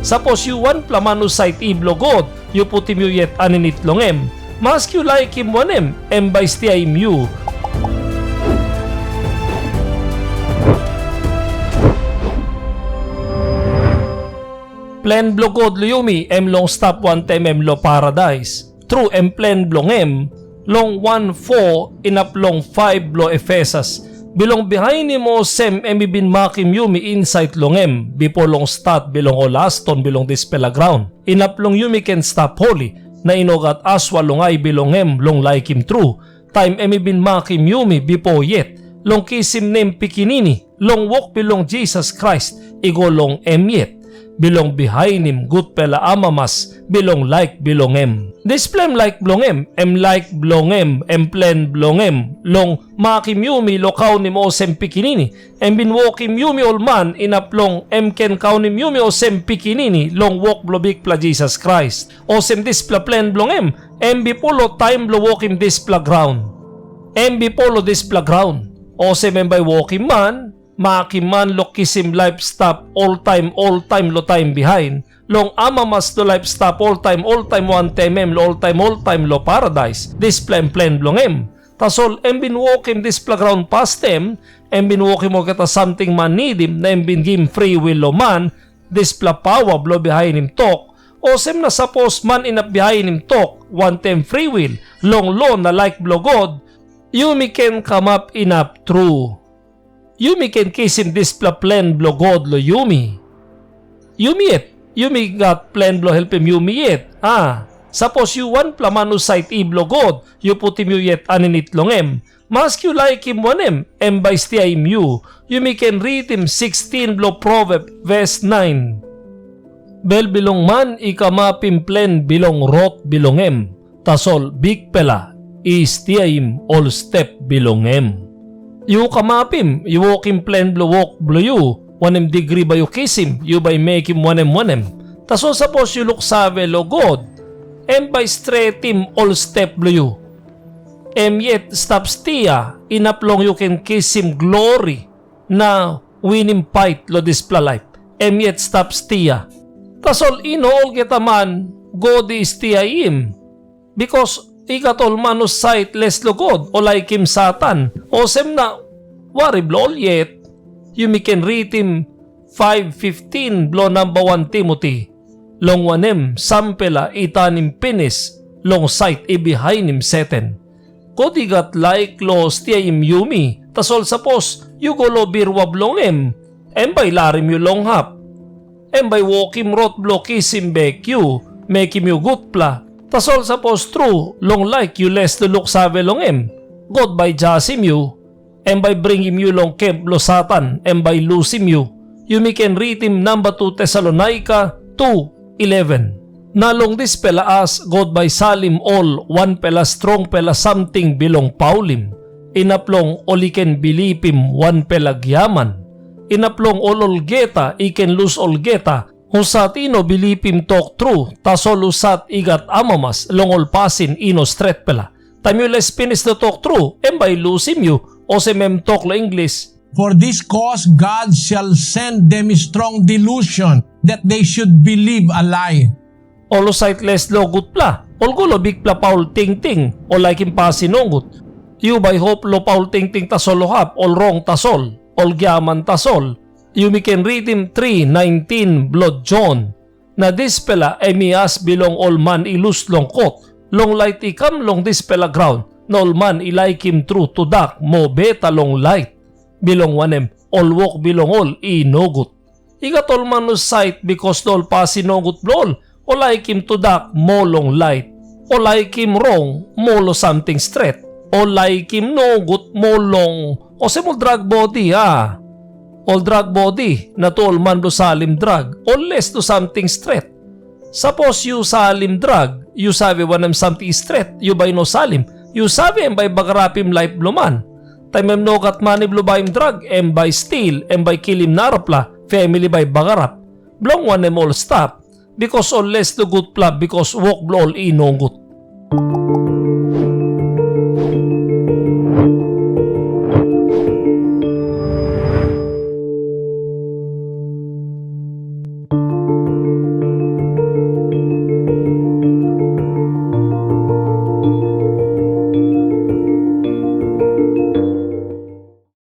Sapos you one plamano site iblogod, you putim you yet aninitlongem. Mask you like him wanem, embay stiaim you. Plen blogod luyumi, long stop 1 tem lo paradise. True plen blongem, long 1-4 inaplong 5 lo Ephesas. Bilong behind mo sem bin makim yumi insight longem. Bipolong stat bilong olaston bilong dispela ground. Inaplong yumi can stop holy. Na inogat aswa longay bilongem long like him true. Time bin makim yumi bipo yet. Long kisim nem pikinini. Long walk bilong Jesus Christ. Igolong yet. Bilong behind him good pela amamas. Bilong like bilongem. Displem like blongem. Like blongem. Plen blongem. Long makim yumi lokaw ni mo sem pikinini. Bin walkim yumi olman inaplong ken kaunim yumi o sem pikinini. Long walk blobik pla Jesus Christ. O sem displa plen blongem. Bipolo time blo walkim displa ground. Bipolo displa ground. O sem by walkim man. Makiman lo kisim life stop all time lo time behind. Long amamas lo life stop all time 1 temem lo all time lo paradise. This plan blongem. Tasol bin walkim this ground past them. Bin walkim mo kita something man nidim na bin give free will lo man. This power blow behind him talk. O sem na suppose man inap behind him talk. 1 tem free will. Long lo na like blow God. You can come up inap true. Yumi can kiss him this plan blow God lo Yumi. Yumi it. Yumi got plan blow help him Yumi it. Suppose you one plamano site iblo God, you put him you yet aninit longem. Mask you like him wanem, by stiaim you. Yumi can read him 16 blow proverb verse 9. Bel bilong man ikamapim plan bilong rot bilongem. Tasol big pela istiaim all step bilongem. You kamapim, you walk him plan blow walk blow you. 1 degree ba you kiss him, you by make him 1 Taso suppose you look save lo God. By straight him all step blow you. Yet stop stia, inaplong you can kiss him glory na win him fight lo displa life. Yet stop stia. Tasol inol kita man, God is stia him. Because ikatol manus sight less lo God o like him Satan. O sem na wari blow yet. You can read him 5:15 blow number 1 Timothy. Long 1 sampela itanim pinis long sight behind him Satan. Kodigat like lo stia im yumi. Tasol suppose you go lo birwa blongem. By larim you long hap. By walk him rot blow kiss him back you. Make him you good pla. Tasol suppose true, long like you less to look save long God by jasim you, by bring him you long camp lo Satan, by lose him you. You can read him number 2 Thessalonica 2:11. Na long this pela as, God by salim all, 1 pela strong pela something bilong paulim. Inaplong oliken bilipim 1 pela gyaman. Inaplong ololgeta, iken lose olgeta. Husat ino bilipim talk true, tasol usat igat amamas, longol pasin ino straight pela. Tamules pinis to talk true, by lusim you, o semem talk lo English. For this cause God shall send them strong delusion, that they should believe a lie. Olo sightless lo good pla, olgo lo big pla paul ting ting, o like him pasinongut. You by hope lo paul ting ting tasol lo hap, all wrong tasol, all gyaman tasol. You can read him 3:19 blood John. Na dispela emias bilong all man ilus long kot. Long light ikam long dispela ground. Na all man ilike him true to dak mo beta long light. Bilong 1 all walk bilong all inogut. Igat all man no sight because all pasinogut blol. O like him to dak mo long light. O like him wrong mo lo something straight. O like him no good mo long. O se mo drug body all drug body na to all man do salim drug all less to something straight. Suppose you salim drug, you sabi wanam something straight, you by no salim, you sabi by bagarapim life bluman. Time no kat manib lubayim drug, by steal, by kilim narapla, family by bagarap. Blong 1 all stop, because all less to good pla, because walk blow all inongut.